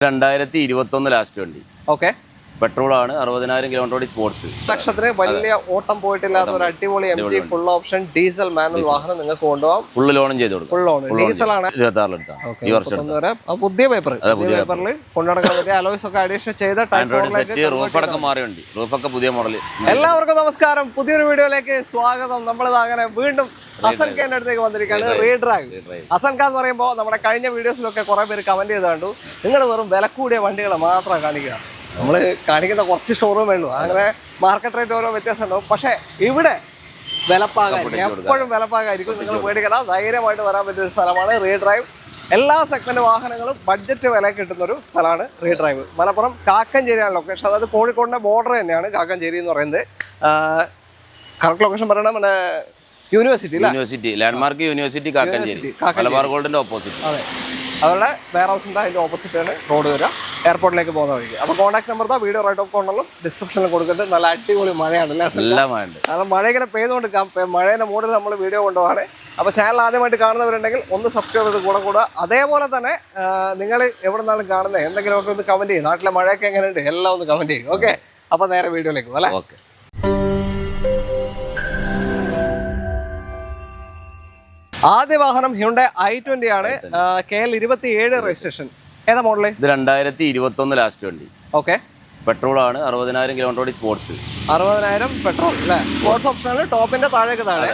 2021 last വണ്ടി. Okay. Petrol ആണ്, 60,000 kilometre ഓടി സ്പോർട്സ്. ലക്ഷത്തിന് വലിയ ഓട്ടം പോയിട്ടില്ലാത്ത ഒരു അടിപൊളി MG full option diesel manual വാഹനം നിങ്ങൾക്ക് കൊണ്ടുപോകാം. ഫുള്ള് ലോണും ചെയ്ത് കൊടുക്കും. ഫുൾ ലോൺ ഡീസൽ ആണ്. 26 എടുത്താൽ ഈ വർഷം പുതിയ പേപ്പറിൽ കൊണ്ടുനടക്കാൻ പറ്റിയ അലോയ്സ് ഒക്കെ അഡീഷൻ ചെയ്ത റൂഫടക്കം മാറിയുണ്ട്. റൂഫൊക്കെ പുതിയ മോഡൽ. എല്ലാവർക്കും നമസ്കാരം, പുതിയൊരു വീഡിയോയിലേക്ക് സ്വാഗതം. നമ്മളിത് അങ്ങനെ വീണ്ടും ഹസൻ ഖാന്റെ അടുത്തേക്ക് വന്നിരിക്കുകയാണ്. റീഡ്രൈവ്. ഹസൻ ഖാൻ എന്ന് പറയുമ്പോൾ നമ്മുടെ കഴിഞ്ഞ വീഡിയോസിലൊക്കെ കുറെ പേര് കമന്റ് ചെയ്ത് കണ്ടു, നിങ്ങൾ വെറും വില കൂടിയ വണ്ടികളെ മാത്രം കാണിക്കുക. നമ്മൾ കാണിക്കുന്ന കുറച്ച് ഷോറൂമേ ഉള്ളൂ, അങ്ങനെ മാർക്കറ്റ് റേറ്റ് ഓരോ വ്യത്യാസം ഉണ്ടാവും. പക്ഷേ ഇവിടെ വിലപ്പാകായിരിക്കും, എപ്പോഴും വിലപ്പാകായിരിക്കും. നിങ്ങൾ പേടിക്കണം, ധൈര്യമായിട്ട് വരാൻ പറ്റിയ ഒരു സ്ഥലമാണ് റീഡ്രൈവ്. എല്ലാ സെഗ്മെന്റ് വാഹനങ്ങളും ബഡ്ജറ്റ് വില കിട്ടുന്ന ഒരു സ്ഥലമാണ് റീഡ്രൈവ്. മലപ്പുറം കാക്കഞ്ചേരിയാണ് ലൊക്കേഷൻ. അതായത് കോഴിക്കോടിന്റെ ബോർഡർ തന്നെയാണ് കാക്കഞ്ചേരി എന്ന് പറയുന്നത്. കറക്റ്റ് ലൊക്കേഷൻ പറയണം, നമ്മുടെ university landmark university Kakkanchery, Malabar ഗോൾഡിന്റെ ഓപ്പോസിറ്റ്. അതെ, അവരുടെ വെയർ ഹൗസ് ഉണ്ട്, അതിന്റെ ഓപ്പോസിറ്റ് ആണ് റോഡ് വരിക, എയർപോർട്ടിലേക്ക് പോകുന്ന വഴിക്ക്. അപ്പോൾ contact number video right of കോണ്ടല്ലോ ഡിസ്ക്രിപ്ഷനിൽ കൊടുക്കുന്നുണ്ട്. നല്ല അടിപൊളി മഴയാണ് അല്ലേ? കാരണം മഴ ഇങ്ങനെ പെയ്തുകൊണ്ട് മഴേന്റെ മൂഡിൽ നമ്മൾ വീഡിയോ കൊണ്ടുപോവാണ്. അപ്പോൾ ചാനൽ ആദ്യമായിട്ട് കാണുന്നവരുണ്ടെങ്കിൽ ഒന്ന് സബ്സ്ക്രൈബ് ചെയ്ത് കൂടെ കൂടുക. അതേപോലെ തന്നെ നിങ്ങൾ എവിടെ നിന്നാലും കാണുന്നത് എന്തെങ്കിലുമൊക്കെ ഒന്ന് കമന്റ് ചെയ്യും. നാട്ടിലെ മഴയൊക്കെ എങ്ങനെയുണ്ട് എല്ലാം ഒന്ന് കമന്റ് ചെയ്യും. ഓക്കെ, അപ്പോൾ നേരെ വീഡിയോയിലേക്ക് അല്ലേ? ഓക്കെ. ആദ്യ വാഹനം ഹ്യുണ്ടായ് i20 ആണ്. KL 27 registration. ഏതാ മോഡല്? ഇത് 2021 ലാസ്റ്റ് വണ്ടി. ഓക്കെ. പെട്രോൾ ആണ്, 60,000 കിലോമീറ്റർ ഓടി സ്പോർട്സ്. 60,000 പെട്രോൾ അല്ലേ? സ്പോർട്സ് ഓപ്ഷനാണ്. ടോപ്പിന്റെ താഴേക്ക് താഴെ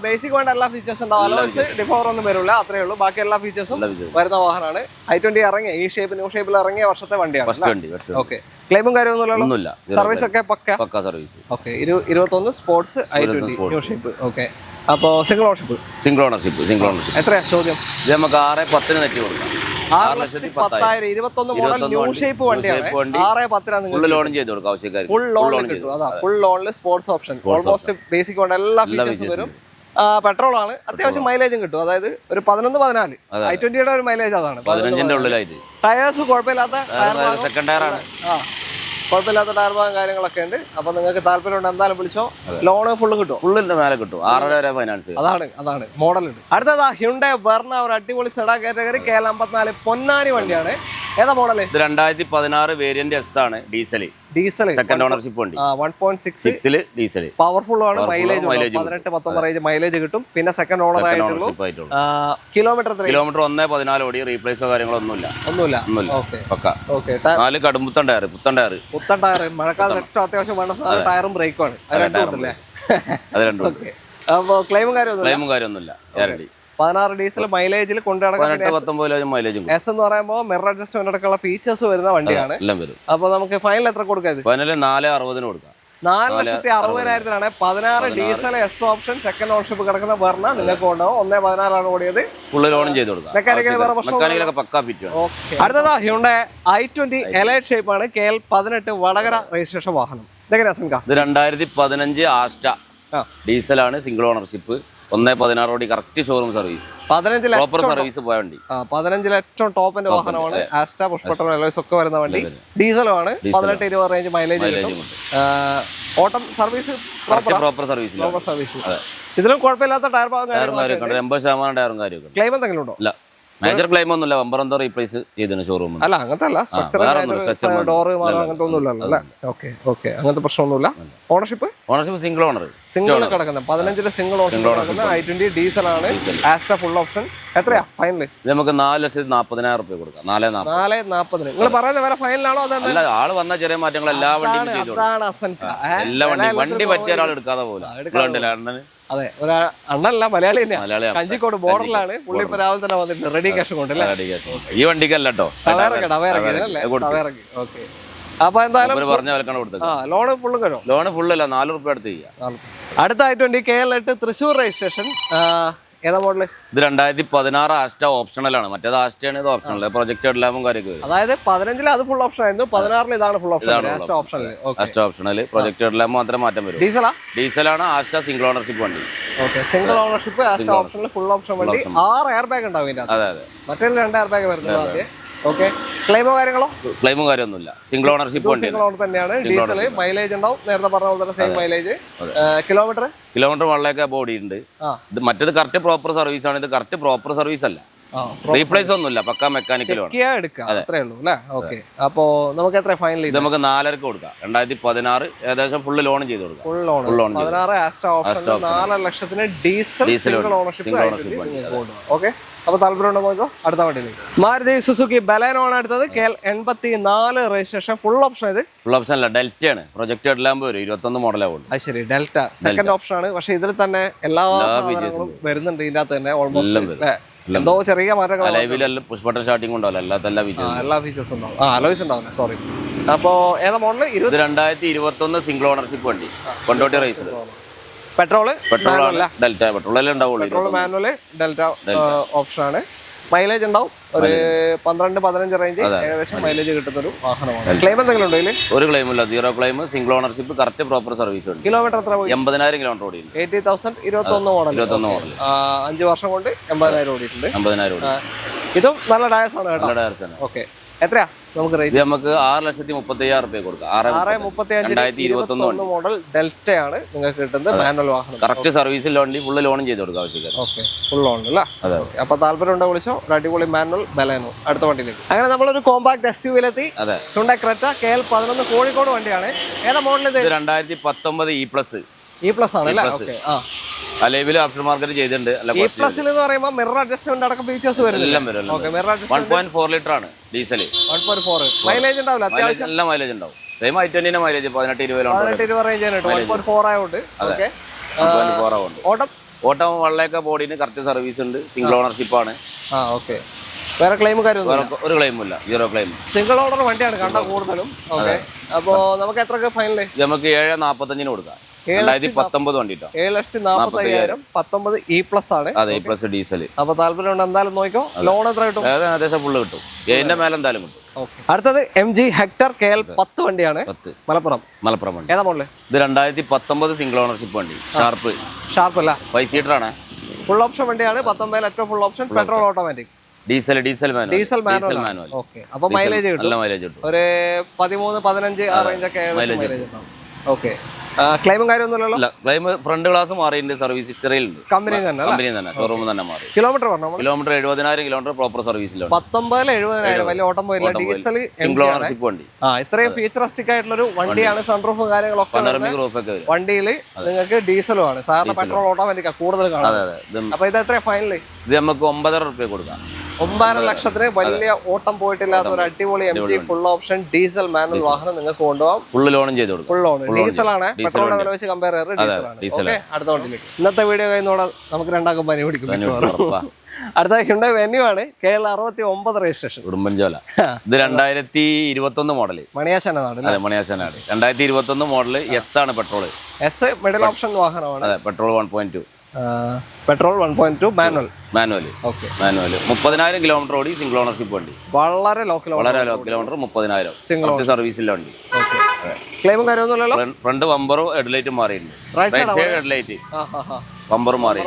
ബേസിക് വേണ്ട എല്ലാ ഫീച്ചേഴ്സും ഉണ്ടാവും. അലോയ്സ് ഡിഫോർ ഒന്നും വരില്ല, അത്രേ ഉള്ളൂ. ബാക്കി എല്ലാ ഫീച്ചേഴ്സും വരുന്ന വാഹനമാണ്. i20 ഇറങ്ങിയ ഈ ഷേപ്പ് ന്യൂ ഷേപ്പിൽ ഇറങ്ങിയ വർഷത്തെ വണ്ടിയാണ്. ഓക്കെ. ക്ലെയിമും കാര്യമൊന്നുമില്ല. സർവീസ് ഒക്കെ pakka service. Okay. 21 sports i20 new shape. Okay. അപ്പോൾ സിംഗിൾ ഓണർഷിപ്പ്. എത്രയാ ചോദ്യം? ഇത് നമുക്ക് 6,10 നെറ്റ് കൊടുക്കാം. 6,10,000 21 മോഡൽ ന്യൂ ഷേപ്പ് വണ്ടിയാണ്. 6,10 ഫുൾ ലോണും ചെയ്ത് കൊടുക്കാം ആവശ്യക്കാർക്ക്. ഫുൾ ലോൺ കിട്ടും. അതാ, ഫുൾ ലോണിൽ സ്പോർട്സ് ഓപ്ഷൻ. ഓൾമോസ്റ്റ് ബേസിക് വേണ്ട എല്ലാ ഫീച്ചേഴ്സും വരും. പെട്രോൾ ആണ്, അത്യാവശ്യം മൈലേജും കിട്ടും. അതായത് ഒരു 11-14 i20യുടെ ഒരു മൈലേജ് അതാണ്. 15ന്റെ ഉള്ളിലായിട്ട്. ടയേഴ്സ് കുഴപ്പമില്ലാത്ത സെക്കൻഡ് ടയർ ആണ്, കുഴപ്പമില്ലാത്ത ടയർ ഭാഗം കാര്യങ്ങളൊക്കെ ഉണ്ട്. അപ്പൊ നിങ്ങൾക്ക് താല്പര്യം എന്തായാലും വിളിച്ചോ, ലോണ് ഫുള്ളും കിട്ടും. ഫുള്ളിന്റെ മേലെ കിട്ടും. 6,500 വരെ ഫൈനാൻസ്. അതാണ് മോഡൽ ഉണ്ട്. അടുത്തതാ ഹ്യുണ്ടായ് വെർണ, ഒരു അടിപൊളി സെഡാൻ കാറ്റഗറി, KL 54 പൊന്നാനി വണ്ടിയാണ്. ഏതാ മോഡല്? ഇത് 2016 വേരിയന്റ് S ആണ്. ഡീസൽ സെക്കൻഡ് ഓണർഷിപ്പ് വണ്ടി. 1.6 ഡീസൽ. പവർഫുൾ ആണ്. മൈലേജ് 18-19 റേഞ്ച് മൈലേജ് കിട്ടും. പിന്നെ സെക്കൻഡ് ഓണർ ആയിട്ടുള്ളൂ. കിലോമീറ്റർ 1.14 ഓടി. റീപ്ലേസോ കാര്യങ്ങളൊന്നുമില്ല. ഓക്കെ. 4 കടുംപുത്തൻ ടയർ, പുത്തൻ ടയർ. മഴക്കാലത്ത് ഏറ്റവും അത്യാവശ്യം വേണ്ട ടയറും ബ്രേക്കും ആണ്. അത് രണ്ടും. അപ്പൊ ക്ലെയിമും കാര്യമൊന്നുമില്ല. ഗ്യാരണ്ടി. 16 ഡീസൽ മൈലേജിൽ മൈലേജും. എസ് എന്ന് പറയുമ്പോൾ മിറർ അഡ്ജസ്റ്റ്മെന്റ് അടക്കമുള്ള ഫീച്ചേഴ്സ് വരുന്ന വണ്ടിയാണ്. അപ്പൊ നമുക്ക് ഫൈനൽ എത്ര കൊടുക്കാം? ഫൈനൽ 4,60 കൊടുക്കാം. 4,60,000 16 diesel S option second ownership കിടക്കുന്ന വെർണ നിങ്ങൾക്ക് കൊണ്ടുപോകും. 1.14 ഓടിയത്. ഫുൾ ലോണും ചെയ്ത് കൊടുക്കാം. മെക്കാനിക്കലൊക്കെ പക്കാ ഫിറ്റ്. അടുത്തതാ ഹ്യുണ്ടായ് i20 എലൈറ്റ് ഷേപ്പ് ആണ്. KL 18 വടകര രജിസ്ട്രേഷൻ വാഹനം. ഇതെങ്ങനെയാ? ഇത് 2015 ആസ്റ്റ ഡീസലാണ്. Single ownership. 1.16 ഓടി. Correct showroom service. 15 proper service പോയ വണ്ടി. 15 ഏറ്റവും ടോപ്പിന്റെ വാഹനമാണ്. ആസ്റ്റ പുഷ്പട്ടർ അലോയ്സ് ഒക്കെ വരുന്ന വണ്ടി. ഡീസലാണ്. 18-20 റേഞ്ച് മൈലേജ് കിട്ടും. ഓട്ടം സർവീസ് പ്രോപ്പർ സർവീസ്. ഇതിലും കുഴപ്പമില്ലാത്ത ടയർ ഭാഗം 80% ടയറും കാര്യമൊക്കെ. ക്ലെയിം എന്തെങ്കിലും ഉണ്ടോ? ഇല്ല, മേജർ ക്ലെയിം ഒന്നുമില്ല. ബമ്പർ എന്തോ റീപ്ലേസ് ചെയ്തിരുന്നു ഷോറൂം. അല്ല, അങ്ങനത്തെ അല്ല. ഡോറ് അങ്ങനത്തെ ഒന്നുമില്ലല്ലോ. ഓക്കെ. അങ്ങനത്തെ പ്രശ്നമൊന്നുമില്ല. ഓണർഷിപ്പ് സിംഗിൾ കിടക്കുന്നത് 15 സിംഗിൾ ഓപ്ഷൻ i20 ഡീസൽ ആണ്. Asta full option. എത്രയാ ഫൈനൽ? നമുക്ക് 4,40,000 രൂപ കൊടുക്കാം. 4,40,000. നിങ്ങൾ പറയുന്ന വേറെ ഫൈനലാണോ? അതല്ല, ആള് വന്ന ചെറിയ മാറ്റങ്ങൾ എല്ലാ വണ്ടിയും എല്ലാ വണ്ടി പറ്റിയ ഒരാൾ എടുക്കാതെ പോലെ. അതെ, ഒരു അണ്ണല്ല, മലയാളി തന്നെയാണ്. കഞ്ചിക്കോട് ബോർഡറിലാണ്. പുള്ളി ഇപ്പൊ രാവിലെ തന്നെ വന്നിട്ടുണ്ട് റെഡി ക്യാഷ് കൊണ്ട്. ഈ വണ്ടിക്കല്ല കേട്ടോ. ഓക്കെ. അപ്പൊ എന്തായാലും ലോണ് ഫുള്ളും കയറും. ലോണ് ഫുള്ളല്ല, 4 രൂപ അടുത്ത് ചെയ്യാം. അടുത്ത i20 KL 8 തൃശ്ശൂർ രജിസ്ട്രേഷൻ. ഏതാ മോഡല്? ഇത് 2016 ആസ്റ്റ ഓപ്ഷണലാണ്. മറ്റേത് ആസ്റ്റയാണ്, ഇത് ഓപ്ഷണൽ. പ്രൊജക്ട് ലാബും കാര്യമൊക്കെ. അതായത് 15 അത് ഫുൾ ഓപ്ഷൻ ആയിരുന്നു. 16 ഇതാണ് full option. Asta optional. Project lab മാത്രം മാറ്റം വരും. ഡീസലാണ്. ആസ്റ്റ സിംഗിൾ ഓണർഷിപ്പ് വണ്ടി. Single ownership. ആസ്റ്റ ഓപ്ഷനിൽ ഫുൾ ഓപ്ഷൻ വണ്ടി. 6 എയർ ബാഗ് ഉണ്ടാവും. അതെ. മറ്റേ 2 എയർ ബാഗ് വരുന്നത്. ഓക്കെ. ക്ലെയിമോ കാര്യമൊന്നുമില്ല. സിംഗിൾ ഓണർഷിപ്പ് തന്നെയാണ്. ഡീസൽ മൈലേജ് ഉണ്ടാവും. നേരത്തെ പറഞ്ഞ പോലെ same mileage. Kilometre 1 lakh body ഉണ്ട്. ഇത് മറ്റേത് കറക്റ്റ് പ്രോപ്പർ സർവീസ് ആണ്. ഇത് കറക്റ്റ് പ്രോപ്പർ സർവീസ് അല്ല. റീപ്ലേസ് ഒന്നുമില്ല, പക്ക മെക്കാനിക്കലും എടുക്കാം അത്രേ ഉള്ളൂ അല്ലേ? ഓക്കെ. അപ്പോ നമുക്ക് എത്ര ഫൈനൽ ഇത് നമുക്ക് 4.5 കൊടുക്കാം. 2016 ഏകദേശം ഫുൾ ലോൺ ചെയ്ത് കൊടുക്കാം. ഫുൾ ലോൺ 16 ആസ്ട്ര ഓപ്ഷൻ 4 ലക്ഷത്തിന് ഡീസൽ സിംഗിൾ ഓണർഷിപ്പ്. ഓക്കെ. അപ്പൊ താല്പര്യമുണ്ടോ നോക്കോ അടുത്ത വണ്ടിയിലേക്ക്. മാരുതി സുസുക്കി ബലേനോ ആണ് അടുത്തത്. KL 84 registration. ഫുൾ ഓപ്ഷൻ ഇത് ഫുൾ ഓപ്ഷൻ അല്ല, ഡെൽറ്റ ആണ്. പ്രൊജക്ട് ഹെഡ്ലാമ്പ് വരും, 21 മോഡലാവുള്ളൂ. അത് ശരി, ഡെൽറ്റ സെക്കൻഡ് ഓപ്ഷൻ ആണ്. പക്ഷെ ഇതിൽ തന്നെ എല്ലാ ഫീച്ചേഴ്സും വരുന്നുണ്ട് ഇതിന്റെ അകത്ത് തന്നെ ഓൾമോസ്റ്റ്. എന്തോ ചെറിയ മാറ്റങ്ങൾ, പുഷ് ബട്ടൺ സ്റ്റാർട്ടിംഗ് ഉണ്ടാവില്ല, എല്ലാ ഫീച്ചേഴ്സും ഉണ്ടാവും. അലോയ്സ് ഉണ്ടാവില്ല, സോറി. അപ്പോ ഏതാ മോഡല്? 2021 സിംഗിൾ ഓണർഷിപ്പ് വണ്ടി, കൊണ്ടോട്ടി റേസ്. പെട്രോള് ഡെൽറ്റ പെട്രോളല്ലേ ഉണ്ടാവുള്ളൂ. പെട്രോൾ മാനുവല് ഡെൽറ്റ ഓപ്ഷൻ ആണ്. മൈലേജ് ഉണ്ടാവും ഒരു 12-15 റേഞ്ച് ഏകദേശം മൈലേജ് കിട്ടുന്ന ഒരു വാഹനമാണ്. ക്ലെയിം എന്തെങ്കിലും ഉണ്ടോ ഇതിൽ? ഒരു ക്ലെയിം ഇല്ല, 0 claim, single ownership, correct proper service ഉണ്ട്. കിലോമീറ്റർ എത്ര പോയി? 80,000 കിലോമീറ്റർ ഓടിയിട്ടുണ്ട്. 80,000 21 മോഡൽ. 5 വർഷം കൊണ്ട് 80,000 ഓടിയിട്ടുണ്ട്. 80,000 ഇതും നല്ല ഡയസ് ആണ് കേട്ടോ. നല്ല ഡയസ് ആണ്. ഓക്കെ. എത്രയാ നമുക്ക് റേറ്റ്? നമുക്ക് 6,35,000 കൊടുക്കാം. 2021 മോഡൽ ഡെൽറ്റ ആണ് നിങ്ങൾക്ക് കിട്ടുന്നത്. മാനുവൽ വാഹനം, കറക്റ്റ് സർവീസിൽ ഓൺലി ഫുൾ ലോൺ ചെയ്ത് കൊടുക്കാം ആവശ്യക്കാർ. ഓക്കെ, ഫുൾ ലോൺ അല്ല? അപ്പൊ താല്പര്യം ഉണ്ടോ വിളിച്ചോ. ഒരു അടിപൊളി മാനുവൽ ബലേനോ. അടുത്ത വണ്ടിയിലേക്ക്. അങ്ങനെ നമ്മളൊരു കോമ്പാക്ട് SUV-ലെത്തി. ഹ്യുണ്ടായി ക്രെറ്റ KL 11 കോഴിക്കോട് വണ്ടിയാണ്. ഏതാ മോഡൽ ഇത്? 2019 E+ ആണ് അല്ലേ? ഓക്കെ. അലേവിൽ ആഫ്റ്റർ മാർക്കറ്റ് ചെയ്തിട്ടുണ്ട്. E+ എന്ന് പറയുമ്പോൾ മിറർ അഡ്ജസ്റ്റ്മെന്റ് അടക്കം ഫീച്ചേഴ്സ് വരുന്നില്ല. ഓക്കെ. മിറർ അഡ്ജസ്റ്റ്മെന്റ് 1.4 ലിറ്റർ ആണ് ഡീസൽ. 1.4 മൈലേജ് ഉണ്ടാവില്ല, അത്യാവശ്യം നല്ല മൈലേജ് ഉണ്ടാവും. സെയിം i20 മൈലേജ് 18-20 റേഞ്ച് ആണ്. 1.4 ആയതുകൊണ്ട്. ഓക്കെ. ഓട്ടം വള്ളയൊക്കെ ബോഡിന് കറക്റ്റ് സർവീസ് ഉണ്ട്. സിംഗിൾ ഓണർഷിപ്പ് ആണ്. ഓക്കെ. വേറെ ക്ലെയിം കാര്യമൊന്നും? ഒരു ക്ലെയിമും ഇല്ല, 0 ക്ലെയിം. സിംഗിൾ ഓണർ വണ്ടിയാണ് കണ്ട കൂടുതലും. ഓക്കെ. അപ്പോ നമുക്ക് എത്രയൊക്കെ ഫൈനല്? നമുക്ക് 7,45 കൊടുക്കാം. 2019 വണ്ടി. 7,45,000. 19 E+ ആണ്. അതെ, E+ ഡീസൽ. അപ്പൊ താല്പര്യം ഉണ്ട് എന്തായാലും നോക്കിക്കോ. ലോൺ എത്ര കിട്ടും? ഏകദേശം ഫുള്ള് കിട്ടും. ഇതിന്റെ മേലെ എന്തായാലും കിട്ടും. അടുത്തത് MG ഹെക്ടർ KL 10 വണ്ടിയാണ്. മലപ്പുറം വണ്ടി. ഏതാ മോഡല്? ഇത് 2019 സിംഗിൾ ഓണർഷിപ്പ് വണ്ടി. ഷാർപ്പ് അല്ല, 5 സീറ്റർ ആണ്. ഫുൾ ഓപ്ഷൻ വണ്ടിയാണ്. 19 ഏറ്റവും full option. Petrol automatic. Diesel manual. Okay. അപ്പൊ മൈലേജ് കിട്ടും. നല്ല മൈലേജ് കിട്ടും. ഒരു 13-15 ആ റേഞ്ച് ഒക്കെ മൈലേജ് കിട്ടും. ഓക്കെ. ക്ലെയിമും കാര്യമൊന്നുമില്ലല്ലോ? ക്ലെയിം ഫ്രണ്ട് ഗ്ലാസ് മാറിയിട്ടുണ്ട്. സർവീസ് ഹിസ്റ്ററിയിലുണ്ട്. കമ്പനി തന്നെ ഷോറൂം തന്നെ മാറി. Kilometre 70,000 kilometre proper സർവീസിലാണ്. 19-70,000 വലിയ ഓട്ടം പോയില്ല. ഡീസൽ സിംഗിൾ ഓണർഷിപ്പ് വണ്ടി. ഇത്രയും ഫീച്ചറിസ്റ്റിക് ആയിട്ടുള്ള ഒരു വണ്ടിയാണ്. സൺറൂഫും കാര്യങ്ങളൊക്കെ വണ്ടിയിൽ നിങ്ങൾക്ക് ഡീസലും ആണ്. സാധാരണ പെട്രോൾ ഓട്ടോമാറ്റിക്കാ കൂടുതൽ കാണുന്നത്. അപ്പൊ ഇത് എത്രയാ ഫൈനൽ? ഇത് നമുക്ക് 9,500 കൊടുക്കാം. 9.5 ലക്ഷത്തിന് വലിയ ഓട്ടം പോയിട്ടില്ലാത്ത ഒരു അടിപൊളി MG full option diesel manual വാഹനം നിങ്ങൾക്ക് കൊണ്ടുപോകാം. ഫുൾ ലോണും ചെയ്ത് കൊടുക്കും. Full loan ഡീസലാണ്. പെട്രോളിനെ വില വെച്ച് കമ്പയർ ചെയ്യാറ്. അടുത്ത വണ്ടിയിലേക്ക്. ഇന്നത്തെ വീഡിയോ കഴിയുന്നോടെ നമുക്ക് രണ്ടാക്കും പനി പിടിക്കും. അടുത്ത ഹ്യുണ്ടായി വെന്യൂ ആണ്. KL 69 registration. ഉടുമ്പൻചോല. ഇത് 2021 മോഡല്. മണിയാശാനാണ്. 2021 മോഡല്. S ആണ് പെട്രോൾ. S മിഡിൽ ഓപ്ഷൻ വാഹനമാണ്. അതെ, പെട്രോൾ 1.2. Petrol 1.2 manual. 30,000 കിലോമീറ്റർ ഓടി. സിംഗിൾ ഓണർഷിപ്പ് വണ്ടി. വളരെ ലോ കിലോമീറ്റർ. 30,000 സിംഗിൾ സർവീസിലെ വണ്ടി. ക്ലെയിമും കാര്യമൊന്നുമില്ലല്ലോ? ഫ്രണ്ട് ബമ്പറും ഹെഡ്ലൈറ്റും മാറിയിട്ടുണ്ട്. റൈറ്റ് സൈഡ് ഹെഡ്ലൈറ്റ് ബമ്പർ മാറി.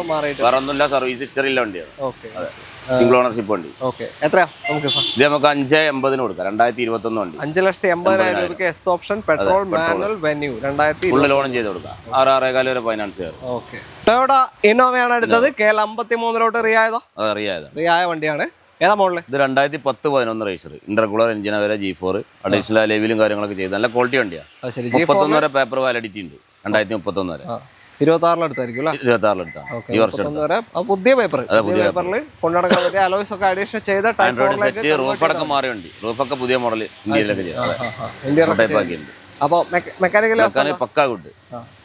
വേറെ ഒന്നുമില്ല, സർവീസ് ഹിസ്റ്ററിയിലെ വണ്ടിയാണ്. സിംഗിൾ ഓണർഷിപ്പ് വണ്ടി. എത്രയാ നമുക്ക്? ഇത് നമുക്ക് 5,80,000 കൊടുക്കാം. 2021 വണ്ടി. 5,80,000 രൂപയ്ക്ക് S option petrol manual Venue. 2020 full loan ചെയ്ത് കൊടുക്കാം. 6,500 വരെ ഫൈനാൻസ് ചെയ്യാം. ഓക്കെ. ടൊയോട്ട ഇന്നോവയാണ് അടുത്തത്. KL 53 റിയായ വണ്ടിയാണ്. ഏതാ മോഡല്? ഇത് 2010-11 റേസർ. ഇന്റർകൂളർ എഞ്ചിന വരെ G4 അഡീഷണൽ ലെവലും കാര്യങ്ങളൊക്കെ ചെയ്ത് നല്ല ക്വാളിറ്റി വണ്ടിയാണ്. 31 വരെ പേപ്പർ വാലിഡിറ്റി ഉണ്ട്. 2031 വരെ. 26 എടുത്തായിരിക്കും. 26 ഈ വർഷം പുതിയ പേപ്പറിൽ കൊണ്ടുനടക്കാൻ പറ്റിയ അലോയ്സ് ഒക്കെ അഡീഷണൽ ചെയ്ത റൂഫൊക്കെ മാറിയുണ്ട്. റൂഫൊക്കെ പുതിയ മോഡൽ ഇന്ത്യയിലൊക്കെ ചെയ്ത്. അപ്പൊ മെക്കാനിക്കൽ പക്കാ ഗുഡ്.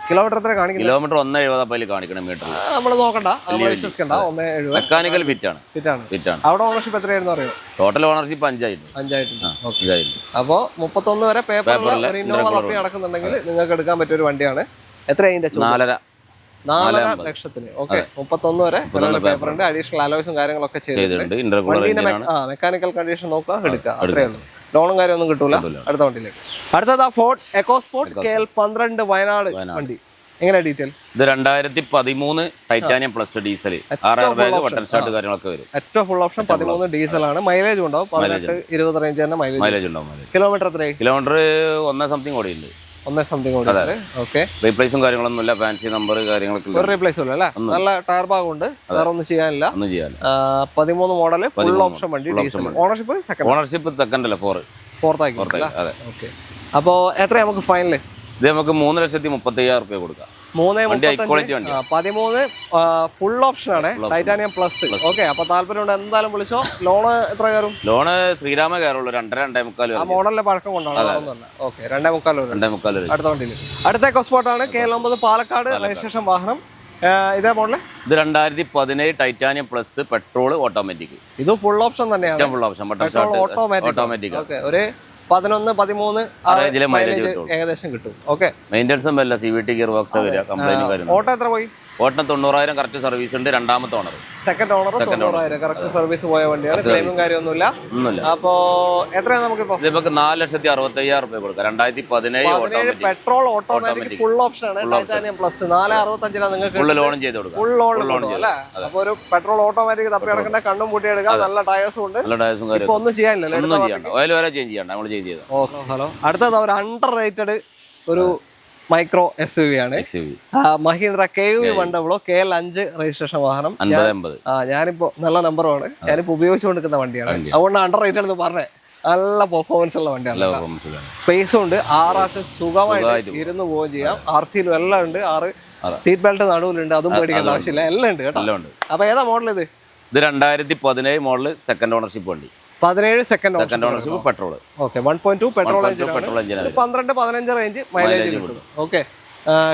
കിലോമീറ്റർ എത്ര കാണിക്കും? കിലോമീറ്റർ 1.70 കാണിക്കണം മീറ്റർ. നമ്മൾ നോക്കണ്ട, വിശ്വസിക്കണ്ട. 1.70 മെക്കാനിക്കൽ ഫിറ്റ് ആണ്. അവിടെ ഓണർഷിപ്പ് എത്രയായിരുന്നു അറിയോ? ടോട്ടൽ ഓണർഷിപ്പ് 5 അപ്പൊ 31 വരെ പേപ്പറിൽ നടക്കുന്നുണ്ടെങ്കിൽ നിങ്ങൾക്ക് എടുക്കാൻ പറ്റിയ ഒരു വണ്ടിയാണ്. എത്രയാ? 4.5 ലക്ഷത്തിന്. ഓക്കെ. 31 വരെ പേപ്പറുണ്ട്. അഡീഷണൽ അലോയ്സും കാര്യങ്ങളൊക്കെ ചെയ്തിട്ടുണ്ട്. മെക്കാനിക്കൽ കണ്ടീഷൻ നോക്കുക, എടുക്കുക. അത്രേ ഉള്ളൂ. ലോണും കാര്യമൊന്നും കിട്ടൂല. അടുത്ത വണ്ടിയിലേക്ക്. അടുത്തത് ഫോർഡ് എക്കോസ്പോർട്ട് KL 12 വയനാട് വണ്ടി. എങ്ങനെ ഡീറ്റെയിൽ? ഇത് 2013 titanium plus diesel. 6 bag button start കാര്യങ്ങളൊക്കെ വരും. ഏറ്റവും ഫുൾ ഓപ്ഷൻ 13 ഡീസൽ ആണ്. മൈലേജ് ഉണ്ടാവും. 18-20 റേഞ്ച് തന്നെ മൈലേജ് ഉണ്ടാവും. കിലോമീറ്റർ എത്രയായി? കിലോമീറ്റർ 1 സംതിങ് ഓടിയുണ്ട്. 1 സംതിങ് ഓടിയിട്ടുണ്ട്. ഓക്കെ, റീപ്ലേസും കാര്യങ്ങളൊന്നും ഇല്ല, ഫാൻസി നമ്പർ കാര്യങ്ങളൊക്കെ ഒരു റീപ്ലേസ് ഇല്ല അല്ലേ? നല്ല ടയർ ഭാഗം ഉണ്ട്, വേറെ ഒന്നും ചെയ്യാനില്ല. 13 മോഡൽ, ഫുൾ ഓപ്ഷൻ വണ്ടി, diesel. Ownership second? Ownership second അല്ല, ഫോർത്ത് ആക്കി. ഓക്കെ, അപ്പോ എത്ര നമുക്ക് ഫൈനല്? ഇത് നമുക്ക് 3,35,000 രൂപ കൊടുക്കാം. 13 ഫുൾ ഓപ്ഷൻ ആണ്, ടൈറ്റാനിയം പ്ലസ്. ഓക്കെ, അപ്പൊ താല്പര്യം എന്തായാലും വിളിച്ചോ. ലോണ് എത്ര കയറും? ലോണ് ശ്രീരാമ കയറുള്ളൂ, 2.5 ആ മോഡലിന്റെ പഴക്കം കൊണ്ടാണ്. ഓക്കെ, 2.5 അടുത്ത വണ്ടിയിൽ. അടുത്ത എക്കോസ്പോർട്ട് ആണ്, KL9 പാലക്കാട് രജിസ്ട്രേഷൻ വാഹനം. ഇതേ മോഡല്? ഇത് 2017 ടൈറ്റാനിയം പ്ലസ് പെട്രോൾ ഓട്ടോമാറ്റിക്. ഇത് ഫുൾ ഓപ്ഷൻ തന്നെയാണ്, ഫുൾ ഓപ്ഷൻ ഓട്ടോമാറ്റിക്. ഒരു 11-13 ഏകദേശം കിട്ടും. ഓക്കെ, മെയിൻ്റെനൻസും വല്ല CVT ഗിയർ ബോക്സ് വരിക, കംപ്ലൈന്റ് കാര്യം. ഓട്ടോ എത്ര പോയി? ഓട്ടം 90,000 കറക്റ്റ് സർവീസ് ഉണ്ട്. രണ്ടാമത്തെ owner, second owner 90,000 correct service പോയ വണ്ടിയാണ്. ക്ലെയിമും കാര്യമൊന്നുമില്ല. അപ്പോ എത്രയാണ് നമുക്കിപ്പോ? നമുക്ക് 4,65,000 രൂപ കൊടുക്കാം. 2017 പെട്രോൾ ഓട്ടോമാറ്റിക് ഫുൾ ഓപ്ഷൻ ആണ്, ടൈറ്റാനിയം പ്ലസ്. 4,65,000 നിങ്ങൾക്ക് ഫുൾ ലോണും ചെയ്ത് കൊടുക്കാം. ഫുൾ ലോൺ അല്ലേ? അപ്പൊ ഒരു പെട്രോൾ ഓട്ടോമാറ്റിക് തപ്പി നടക്കേണ്ട, കണ്ണും പൂട്ടി എടുക്കാം. നല്ല ടയേഴ്സും ഉണ്ട്. നല്ല ടയേഴ്സും ഇപ്പൊ ഒന്നും ചെയ്യാനില്ല, ഒന്നും ചെയ്യണ്ട. ഓയിൽ വരെ ചേഞ്ച് ചെയ്യണ്ട, നമ്മൾ ചേഞ്ച് ചെയ്താൽ. ഓ, ഹലോ. അടുത്തത് ഒരു അണ്ടർ റേറ്റഡ് ഒരു മൈക്രോ SUV ആണ്, മഹീന്ദ്ര KUV 100 KL5 രജിസ്ട്രേഷൻ വാഹനം. ഞാനിപ്പോ നല്ല നമ്പറുമാണ്, ഞാനിപ്പോ ഉപയോഗിച്ചുകൊണ്ടിരിക്കുന്ന വണ്ടിയാണ്, അതുകൊണ്ട് അണ്ടർ റേറ്റഡ് എന്ന് പറഞ്ഞേ. നല്ല പെർഫോമൻസ് ഉള്ള വണ്ടിയാണ്, സ്പേസും ഉണ്ട്, 6 ആൾക്ക് സുഖമായിട്ട് ഇരുന്ന് പോവുകയും ചെയ്യാം. RC-ലും എല്ലാം ഉണ്ട്, 6 സീറ്റ് ബെൽറ്റ് നടുവിലുണ്ട്, അതും പേടിക്കേണ്ട ആവശ്യമില്ല, എല്ലാം ഉണ്ട് കേട്ടോ. അപ്പൊ ഏതാ മോഡൽ? ഇത് 2017 മോഡൽ സെക്കൻഡ് ഓണർഷിപ്പ് വണ്ടി. 17 second ownership petrol. Okay, 1.2 petrol engine, 12-15 range mileage കിട്ടും. ഓക്കെ,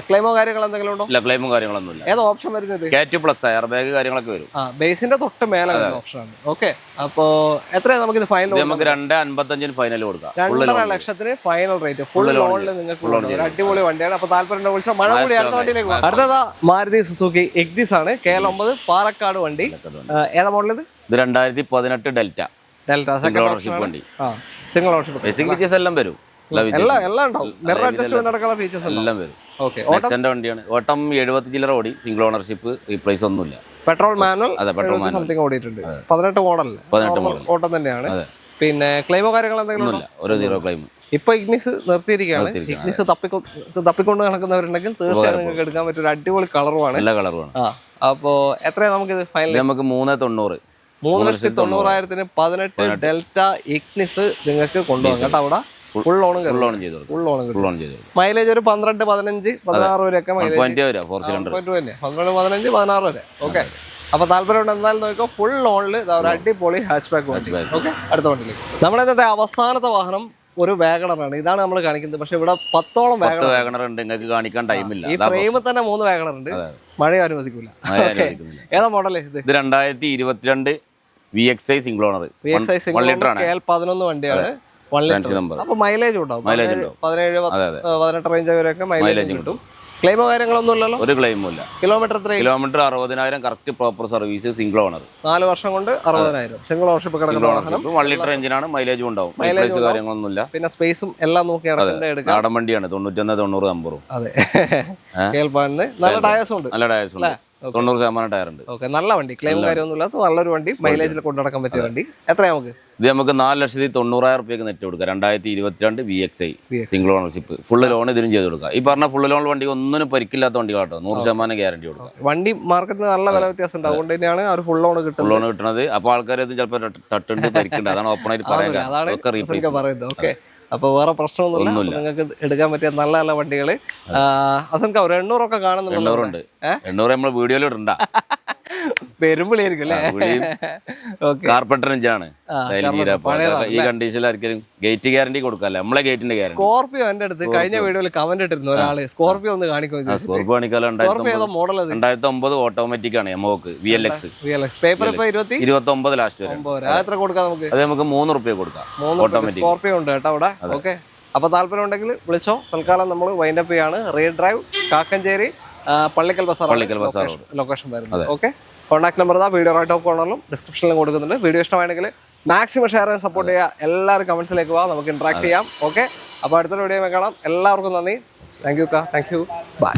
ക്ലെയിമോ കാര്യങ്ങൾ എന്തെങ്കിലും ഉണ്ടോ? ഇല്ല, ക്ലെയിമും കാര്യങ്ങളൊന്നും ഇല്ല. ഏത് ഓപ്ഷൻ വരുന്നത്? K2+ എയർ ബാഗ് കാര്യങ്ങളൊക്കെ വരും. ബേസിന്റെ തൊട്ട് മേലെ ഓപ്ഷൻ ആണ്. ഓക്കെ, അപ്പോ എത്രയാണ് നമുക്ക് ഇത് ഫൈനൽ? നമുക്ക് 2.55 ഫൈനൽ കൊടുക്കാം. 2.5 ലക്ഷത്തിന് ഫൈനൽ റേറ്റ്, ഫുൾ ലോണിൽ നിങ്ങൾക്ക് അടിപൊളി വണ്ടിയാണ്. അപ്പൊ താല്പര്യം വിളിച്ചാൽ മഴ കൂടി അടുത്ത വണ്ടിയിലേക്ക് പോകും. അടുത്തതാ മാരുതി സുസുക്കി ഇഗ്നിസ് ആണ്, KL9 പാലക്കാട് വണ്ടി. ഏതാ മോഡൽ? ഇത് 2018 ഡെൽറ്റ സെക്കൻഡ് ഓണർഷിപ്പ് വണ്ടി. Single ownership. ബേസിക് ഫീച്ചേഴ്സ് എല്ലാം വരും, എല്ലാം ഉണ്ടാവും. മിറർ അഡ്ജസ്റ്റ്മെന്റ് അടക്കമുള്ള ഫീച്ചേഴ്സ് എല്ലാം വരും. ഓക്കെ, നെക്സന്റെ വണ്ടിയാണ്. ഓട്ടം 70 ചില്ലറ ഓടി, സിംഗിൾ ഓണർഷിപ്പ്, റീപ്ലേസ് ഒന്നുമില്ല. പെട്രോൾ മാനുവൽ സംതിങ് ഓടിയിട്ടുണ്ട്. 18 മോഡൽ ഓട്ടം തന്നെയാണ്. പിന്നെ ക്ലെയിമോ കാര്യങ്ങൾ എന്തെങ്കിലും ഇല്ല, ഒരു 0 ക്ലെയിം. ഇപ്പൊ ഇഗ്നിസ് നിർത്തിയിരിക്കുകയാണ്. ഇഗ്നിസ് തപ്പിക്കൊണ്ട് നടക്കുന്നവരുണ്ടെങ്കിൽ തീർച്ചയായും നിങ്ങൾക്ക് എടുക്കാൻ പറ്റും. ഒരു അടിപൊളി കളറുമാണ്, നല്ല കളറുമാണ്. അപ്പോ എത്രയാണ് നമുക്ക് ഇത് ഫൈനൽ? നമുക്ക് 390. 3,90,000 18 ഡെൽറ്റ ഇഗ്നിസ് നിങ്ങൾക്ക് കൊണ്ടുപോകാം കേട്ടോ. അവിടെ ഫുൾ ലോൺ ചെയ്തു. മൈലേജ് ഒരു 12, 15, 16 വരെയൊക്കെ മൈലേജ്. 12, 15, 16 വരെ. ഓക്കെ, അപ്പൊ താല്പര്യം എന്തായാലും നോക്കിക്കോ. ഫുൾ ലോണിൽ ഒരു അടിപൊളി ഹാച്ച് ബാക്ക് വണ്ടി. ഓക്കെ, അടുത്ത വണ്ടിയിലേക്ക്. നമ്മുടെ ഇന്നത്തെ അവസാനത്തെ വാഹനം ഒരു വാഗണറാണ്. ഇതാണ് നമ്മൾ കാണിക്കുന്നത്. പക്ഷെ ഇവിടെ 10ഓളം വാഗണർ ഉണ്ട്, നിങ്ങൾക്ക് കാണിക്കാൻ ടൈമില്ല. ഈ ഫ്രെയിമിൽ തന്നെ 3 വാഗണർ ഉണ്ട്, മഴ അനുവദിക്കൂല. ഏതാ മോഡൽ? ഇത് 2022 VXI സിംഗിൾ ഓണർ, 1 ലിറ്റർ ആണ്, KL11 വണ്ടിയാണ്. 1 ലിറ്റർ. അപ്പൊ മൈലേജ് ഉണ്ടാവും, 17, 18 റേഞ്ച് വരെയൊക്കെ മൈലേജ് കിട്ടും. ക്ലെയിമോ കാര്യങ്ങളൊന്നും ഇല്ലല്ലോ? ഒരു ക്ലെയിമും ഇല്ല. Kilometre 60,000 correct proper service, single owner, 4 വർഷം കൊണ്ട് 60,000 സിംഗിൾ ഓണർഷിപ്പ് കിടക്കുന്ന വാഹനം. 1 ലിറ്റർ എഞ്ചിനാണ്, മൈലേജും ഉണ്ടാവും, മൈലേജ് കാര്യങ്ങളൊന്നുമില്ല. പിന്നെ സ്പേസും എല്ലാം നോക്കി എടുക്കാം. നാടൻ വണ്ടിയാണ്, 91, 90, 50. അതെ, കേൾപ്പാനിന് നല്ല ടയേഴ്സും ഉണ്ട്, നല്ല ടയേഴ്സ് ഉണ്ട്, 90% ടയർ ഉണ്ട്. ഓക്കെ, നല്ല വണ്ടി, ക്ലെയിം കാര്യമൊന്നുമില്ലാത്ത നല്ലൊരു വണ്ടി, മൈലേജിൽ കൊണ്ടുനടക്കാൻ പറ്റിയ വണ്ടി. എത്രയാ നമുക്ക്? ഇത് നമുക്ക് 4,90,000 രൂപയ്ക്ക് നെറ്റ് കൊടുക്കാം. 2022 VXI single ownership, full loan ഇതിനും ചെയ്ത് കൊടുക്കാം. ഈ പറഞ്ഞ ഫുള്ള് ലോൺ വണ്ടി ഒന്നിനും പരിക്കില്ലാത്ത വണ്ടി കേട്ടോ, 100% ഗ്യാരണ്ടി കൊടുക്കാം. വണ്ടി മാർക്കറ്റിന് നല്ല വില വ്യത്യാസം ഉണ്ട്, അതുകൊണ്ട് തന്നെയാണ് ആ ഫുൾ ലോൺ കിട്ടുന്നത്. അപ്പോൾ ആൾക്കാർ ചിലപ്പോൾ തട്ടുണ്ട് പരിക്കുണ്ട്, അതാണ് ഓപ്പണായിട്ട് പറയുന്നത്. ഓക്കെ, അപ്പൊ വേറെ പ്രശ്നമൊന്നുമില്ല, നിങ്ങൾക്ക് എടുക്കാൻ പറ്റിയ നല്ല നല്ല വണ്ടികള്. അസൻക ഒരു 800 ഒക്കെ കാണുന്നുണ്ട്. 800 നമ്മൾ വീഡിയോയിൽ ഇടണ്ട, പെരുമ്പിളിയായിരിക്കും അല്ലേ? കാർപ്പറ്റർ എഞ്ചിനാണ്, ഈ കണ്ടീഷനിലായിരിക്കും. ഗേറ്റ് ഗ്യാരണ്ടി കൊടുക്കാല്ലേ, നമ്മളെ ഗേറ്റിന്റെ ഗ്യാരണ്ടി. സ്കോർപിയോ എന്റെ അടുത്ത് കഴിഞ്ഞ വീഡിയോയിൽ കമന്റ് ഇട്ടിരുന്നു ഒരാള്, സ്കോർപിയോ ഒന്ന് കാണിക്കും. സ്കോർപിയോ കാണിക്കാലോ, 2009 ഓട്ടോമാറ്റിക് ആണ്, എമോക്ക് VLX. പേപ്പർ ഇപ്പൊ 29 ലാസ്റ്റ് വരെ. എത്ര കൊടുക്കാം നമുക്ക്? അത് നമുക്ക് 3 രൂപ കൊടുക്കാം. ഓട്ടോമാറ്റിക് സ്കോർപിയോ ഉണ്ട് കേട്ടോ അവിടെ. ഓക്കെ, അപ്പൊ താല്പര്യം ഉണ്ടെങ്കിൽ വിളിച്ചോ. തൽക്കാലം നമ്മൾ വൈൻഡപ്പ് ചെയ്യാണ്. Read drive, Kakkanchery, Pallikkal Bazar location വരുന്നത്. Okay, contact number video right of കോർണറിലും ഡിസ്ക്രിപ്ഷനിലും കൊടുക്കുന്നുണ്ട്. വീഡിയോ ഇഷ്ടമാണെങ്കിൽ മാക്സിമം ഷെയർ ചെയ്യാൻ സപ്പോർട്ട് ചെയ്യുക. എല്ലാവരും കമന്റ്സിലേക്ക് പോവാം, നമുക്ക് ഇന്ററാക്ട് ചെയ്യാം. ഓക്കെ, അപ്പോൾ അടുത്തൊരു വീഡിയോ കാണാം. എല്ലാവർക്കും നന്ദി. Thank you, by.